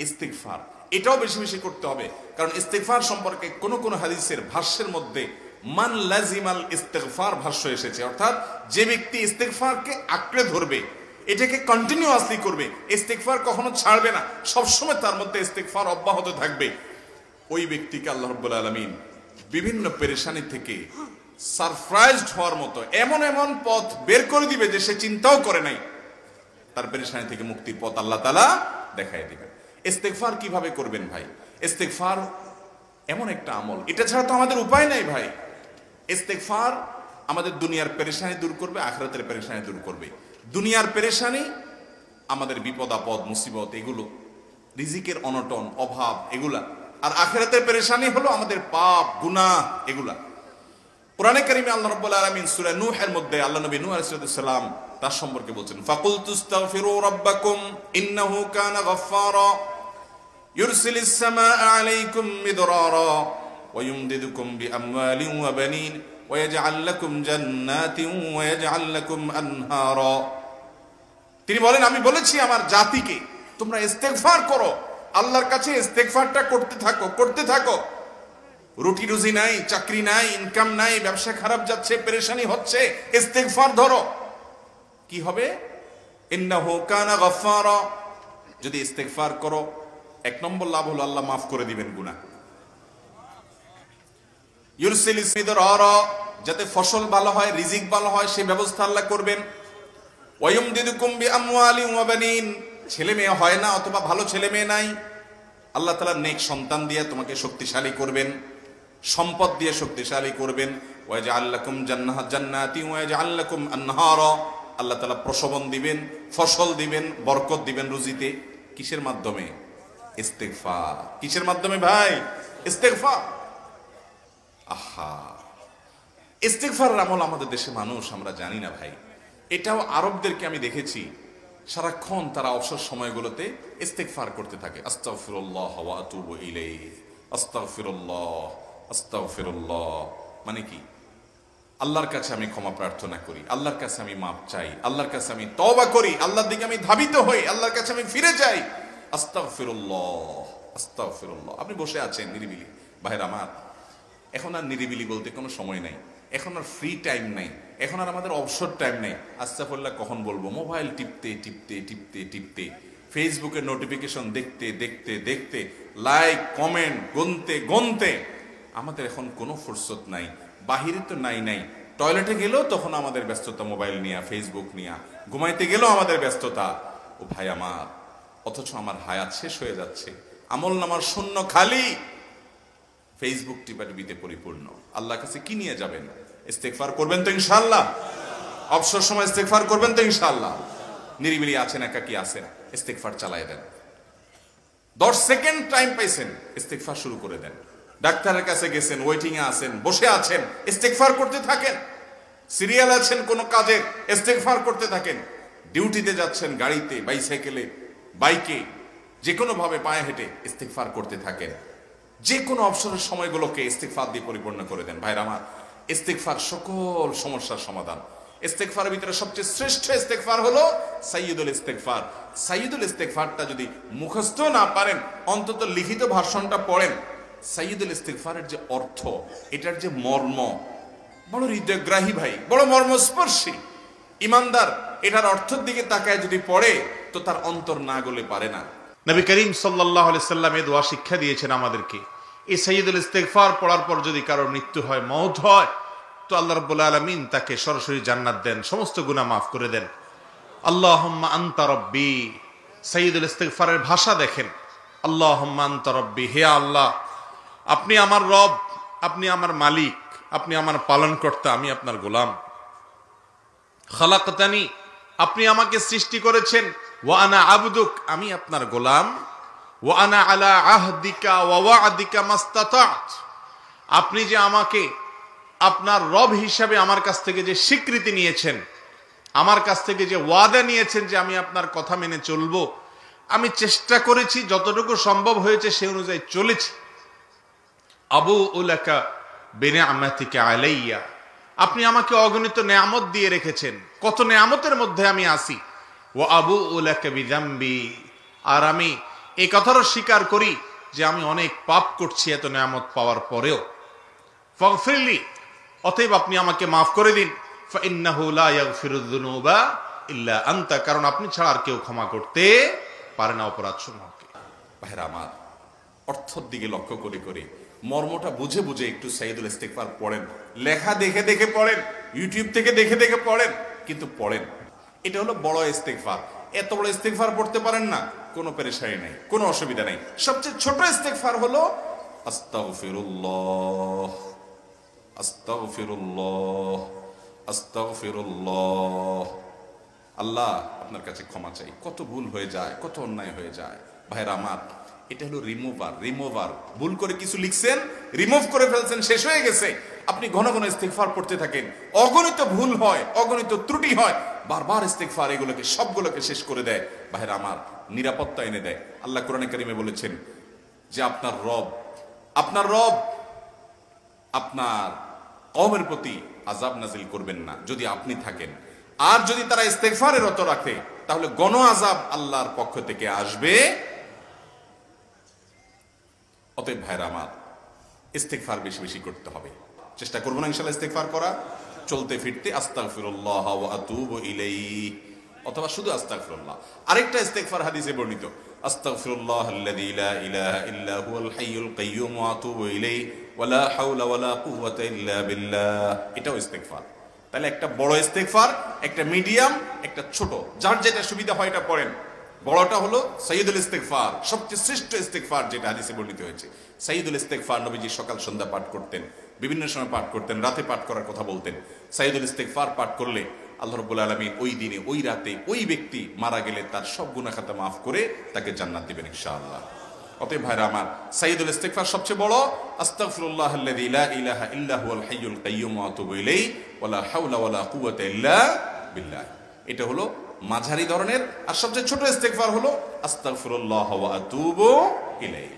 ইস্তিগফার, এটাও বেশি বেশি করতে হবে। কারণ ইস্তিগফার সম্পর্কে কোন কোন হাদিসের ভাষ্যের মধ্যে মান লাজিমাল ইস্তিগফার ভাষ্য এসেছে, অর্থাৎ যে ব্যক্তি ইস্তিগফারকে আঁকড়ে ধরবে, এটাকে কন্টিনিউয়াসলি করবে, ইস্তিগফার কখনো ছাড়বে না, সবসময় তার মধ্যে ইস্তিগফার অব্যাহত থাকবে, ওই ব্যক্তিকে আল্লাহ রাব্বুল আলামিন বিভিন্ন পেরেশানি থেকে সারপ্রাইজড হওয়ার মতো এমন এমন পথ বের করে দিবে যে সে চিন্তাও করে নাই, তার পেরেশানি থেকে মুক্তির পথ আল্লাহ তাআলা দেখায় দিবেন। ইস্তিগফার কিভাবে করবেন ভাই? ইস্তিগফার এমন একটা আমল, এটা ছাড়া তো আমাদের উপায় নাই ভাই। ইস্তিগফার আমাদের দুনিয়ার পেরেশানি দূর করবে, আখিরাতের পেরেশানি দূর করবে। দুনিয়ার পেরেশানি আমাদের বিপদ আপদ মুসিবত, এগুলো রিজিকের অনটন অভাব এগুলা, আর আখিরাতের পেরেশানি হলো আমাদের পাপ গুনাহ এগুলা। কোরআনে কারিমে আল্লাহ রাব্বুল আলামিন সূরা নূহের মধ্যে আল্লাহ নবী নূহ আলাইহিস সালাম তার সম্পর্কে বলছেন, ফাকুলতু আস্তাগফিরু রাব্বাকুম ইন্নাহু কানা গাফফারা ইউরসিলিস সামাআ আলাইকুম মিদরারা ওয়া ইউমদিদুকুম বিআমওয়ালিন ওয়া বানিন ওয়া ইয়াজআল লাকুম জান্নাতিন ওয়া ইয়াজআল লাকুম আনহারা। তিনি বলেন, আমি বলেছি আমার জাতিকে তোমরা ইস্তেগফার করো, আল্লাহর কাছে ইস্তেগফারটা করতে থাকো। রুটি রুজি নাই, চাকরি নাই, ইনকাম নাই, ব্যবসা খারাপ যাচ্ছে, পেরেশানি হচ্ছে, ইস্তেগফার ধরো, কি হবে? ইন্নাহু কানা গাফফারা। যদি ইস্তেগফার করো, এক নম্বর লাভ হলো আল্লাহ মাফ করে দিবেন গুনাহ। ইউরসিলিস মিদরারা, যাতে ফসল ভালো হয়, রিজিক ভালো হয়, সেই ব্যবস্থা আল্লাহ করবেন। ওয়া ইউমদিদুকুম বিআমওয়ালিন ওয়া বানিন, ছেলে মেয়ে হয় না অথবা ভালো ছেলে মেয়ে নাই, আল্লাহ তাআলা নেক সন্তান দিয়ে তোমাকে শক্তিশালী করবেন, সম্পদ দিয়ে শক্তিশালী করবেন। ওয়া ইয়াজআল লাকুম জান্নাতিন ওয়া ইয়াজআল লাকুম আনহারা, আল্লাহ তাআলা প্রসবন দিবেন, ফসল দিবেন, বরকত দিবেন রুজিতে। কিসের মাধ্যমে? ইস্তেগফার। কিসের মাধ্যমে ভাই? ইস্তেগফার। আহা, ইস্তেগফারের আমল আমাদের দেশে মানুষ আমরা জানি না ভাই। এটাও আরবদেরকে আমি দেখেছি, সারাক্ষণ তারা অবসর সময়গুলোতে ইস্তেগফার করতে থাকে, আস্তাগফিরুল্লাহ ওয়া আতুবু ইলাইহি, আস্তাগফিরুল্লাহ আস্তাগফিরুল্লাহ। মানে কি? আল্লাহর কাছে আমি ক্ষমা প্রার্থনা করি, আল্লাহর কাছে আমি মাপ চাই, আল্লাহর কাছে আমি তওবা করি, আল্লাহর দিকে আমি ধাবিত হই, আল্লাহর কাছে আমি ফিরে যাই, আস্তাগফিরুল্লাহ আস্তাগফিরুল্লাহ। আপনি বসে আছেন নিরিবিলি, ভাইরা আমার, এখন আর নিরিবিলি বলতে কোনো সময় নাই, এখন আর ফ্রি টাইম নাই, এখন আর আমাদের অবসর টাইম নাই। আস্তাগফিরুল্লাহ কখন বলবো? মোবাইল টিপতে টিপতে টিপতে টিপতে, ফেসবুকের নোটিফিকেশন দেখতে দেখতে দেখতে, লাইক কমেন্ট গুনতে গুনতে আমাদের এখন কোনো ফুরসত নাই। বাহিরে তো নাই, টয়লেটে গেলেও তখন আমাদের ব্যস্ততা মোবাইল নিয়ে, ফেসবুক নিয়ে, ঘুমাইতে গেলেও আমাদের ব্যস্ততা। ও ভাই আমার, অথচ আমার হায়াত শেষ হয়ে যাচ্ছে, আমল নামার শূন্য খালি, ফেসবুক টিপাটিপিতে পরিপূর্ণ। আল্লাহর কাছে কি নিয়ে যাবেন? ইস্তেগফার করবেন তো ইনশাআল্লাহ? অবসর সময় ইস্তেগফার করবেন তো ইনশাআল্লাহ? নিরিবিলি আছেন, একাকী আছেন, ইস্তেগফার চালায় দেন। 10 সেকেন্ড টাইম পাইছেন, ইস্তেগফার শুরু করে দেন। ডাক্তারের কাছে গেছেন, ওয়েটিং এ আছেন, বসে আছেন, ইস্তেগফার করতে থাকেন। সিরিয়াল আছেন কোন কাজের, ইস্তেগফার করতে থাকেন। ডিউটিতে যাচ্ছেন, গাড়িতে, বাইসাইকেলে, বাইকে, যে কোনো ভাবে পায়ে হেঁটে ইস্তেগফার করতে থাকেন। যে কোনো অবসরের সময়গুলোকে ইস্তেগফার দিয়ে পরিপূর্ণ করে দেন। ভাইরা আমার, ইস্তেগফার সকল সমস্যার সমাধান। ইস্তেগফারের ভিতরে সবচেয়ে শ্রেষ্ঠ ইস্তেগফার হলো সাইয়্যিদুল ইস্তেগফার। সাইয়্যিদুল ইস্তেগফারটা যদি মুখস্থ না পারেন, অন্তত লিখিত ভার্সনটা পড়েন। সাইয়্যিদুল ইস্তেগফারের যে অর্থ, এটার যে মর্ম, বড় হৃদয়গ্রাহী ভাই, বড় মর্মস্পর্শী। ইমানদার এটার অর্থের দিকে তাকায় যদি পড়ে, তো তার অন্তর না গলে পারে না। নবী করিম সাল্লাল্লাহু আলাইহি সাল্লাম এই দোয়া শিক্ষা দিয়েছেন আমাদেরকে। এই সাইয়্যিদুল ইস্তেগফার পড়ার পর যদি কারোর মৃত্যু হয়, মওত হয়, তো আল্লাহ রাব্বুল আলামিন তাকে সরাসরি জান্নাত দেন, সমস্ত গুনাহ মাফ করে দেন। আল্লাহুম্মা আনতা রাব্বি, সাইয়্যিদুল ইস্তেগফারের ভাষা দেখেন, আল্লাহুম্মা আনতা রাব্বি, হে আল্লাহ, আপনি আমার রব, আপনি আমার মালিক, আপনি আমার পালনকর্তা, আমি আপনার গোলাম। খালাকতানি, আপনি আমাকে সৃষ্টি করেছেন, ওয়া আনা আবদুক, আমি আপনার গোলাম। ওয়া আনা আলা আহদিকা ওয়া ওয়া'দিকা মাস্তাতা'ত, আপনি যে আমাকে আপনার রব হিসাবে আমার কাছ থেকে যে স্বীকৃতি নিয়েছেন, আমার কাছ থেকে যে ওয়াদা নিয়েছেন যে আমি আপনার কথা মেনে চলবো, আমি চেষ্টা করেছি, যতটুকু সম্ভব হয়েছে সে অনুযায়ী চলেছি। আবু উলাকা বিনিআমাতিকা আলাইয়া, আপনি আমাকে অগণিত নেয়ামত দিয়ে রেখেছেন, কত নেয়ামতের মধ্যে আমি আছি। ওয়া আবু উলাকা বিযামবি, আর আমি এই কথারও স্বীকার করি যে আমি অনেক পাপ করছি এত নিয়ামত পাওয়ার পরেও। ফাগফিরলি, অতএব আপনি আমাকে মাফ করে দিন। ফাইন্নাহু লা ইয়াগফিরুয যুনুবা ইল্লা আনতা, কারণ আপনি ছাড়া আর কেউ ক্ষমা করতে পারে না অপরাধ সমূহকে। ভাইরা আমার, অর্থের দিকে লক্ষ্য করে করে মর্মটা বুঝে বুঝে একটু সাইয়্যিদুল ইস্তিগফার পড়েন। লেখা দেখে দেখে পড়েন, ইউটিউব থেকে দেখে দেখে পড়েন, কিন্তু পড়েন। এটা হলো বড় ইস্তিগফার। এত বড় ইস্তিগফার পড়তে পারেন না, কোনো পেরেশানি নাই, কোনো অসুবিধা নাই। সবচেয়ে ছোট ইস্তিগফার হলো আস্তাগফিরুল্লাহ, আস্তাগফিরুল্লাহ, আস্তাগফিরুল্লাহ। আল্লাহ আপনার কাছে ক্ষমা চাই, কত ভুল হয়ে যায়, কত অন্যায় হয়ে যায়। ভাইরা আমার, এটা হলো রিমুভার। ভুল করে কিছু লিখছেন, রিমুভ করে ফেলছেন, শেষ হয়ে গেছে। আপনি ঘন ঘন ইস্তিগফার পড়তে থাকেন। অগণিত ভুল হয়, অগণিত ত্রুটি হয়, বারবার ইস্তিগফার এগুলোকে সবগুলোকে শেষ করে দেয়। ভাইরা আমার, নিরাপত্তা এনে দেয়। আল্লাহ কোরআনে কারিমে বলেছেন যে আপনার রব আপনার কওমের প্রতি আযাব নাজিল করবেন না যদি আপনি থাকেন। আর যদি তারা ইস্তিগফারে রত রাখে, তাহলে গণ আযাব আল্লাহর পক্ষ থেকে আসবে। অতএব ভাইরা আমার, ইস্তিগফার বেশি বেশি করতে হবে। চেষ্টা করবো না ইনশাআল্লাহ ইস্তিগফার করা, চলতে ফিরতে আস্তাগফিরুল্লাহ ওয়া আতুবু ইলাইহি, অথবা শুধু আস্তাগফিরুল্লাহ। আরেকটা ইস্তিগফার হাদিসে বর্ণিত, আস্তাগফিরুল্লাহাল্লাযী লা ইলাহা ইল্লা হুয়াল হাইয়ুল কাইয়্যুম ওয়া আতুবু ইলাইহি ওয়া লা হাওলা ওয়া লা কুওয়াতা ইল্লা বিল্লাহ। এটাও ইস্তিগফার। তাহলে একটা বড় ইস্তিগফার, একটা মিডিয়াম, একটা ছোট, যার যেটা সুবিধা হয় এটা পড়েন। বড়টা হলো সাইয়্যিদুল ইস্তিগফার, সবচেয়ে শ্রেষ্ঠ ইস্তিগফার যেটা হাদিসে বর্ণিত হয়েছে। সাইয়্যিদুল ইস্তিগফার নবীজি সকাল সন্ধ্যা পাঠ করতেন, বিভিন্ন সময় পাঠ করতেন, রাতে পাঠ করার কথা বলতেন। সাইয়্যিদুল ইস্তিগফার পাঠ করলে আল্লাহ রাব্বুল আলামিন ওই দিনে, ওই রাতে, ওই ব্যক্তি মারা গেলে তার সব গুনাহ খাতা মাফ করে তাকে জান্নাত দিবেন ইনশাআল্লাহ। অতএব ভাইরা আমার, সাইয়্যিদুল ইস্তিগফার সবচেয়ে বড়, আস্তাগফিরুল্লাহাল্লাযী লা ইলাহা ইল্লা হুয়াল হাইয়ুল কাইয়্যুম ওয়া আতুবু ইলাইহি ওয়া লা হাওলা ওয়া লা কুওয়াতা ইল্লা বিল্লাহ। এটা হলো মাঝারি ধরনের। আর সবচেয়ে ছোট ইস্তিগফার হলো আস্তাগফিরুল্লাহ ওয়া আতুবু ইলাইহি।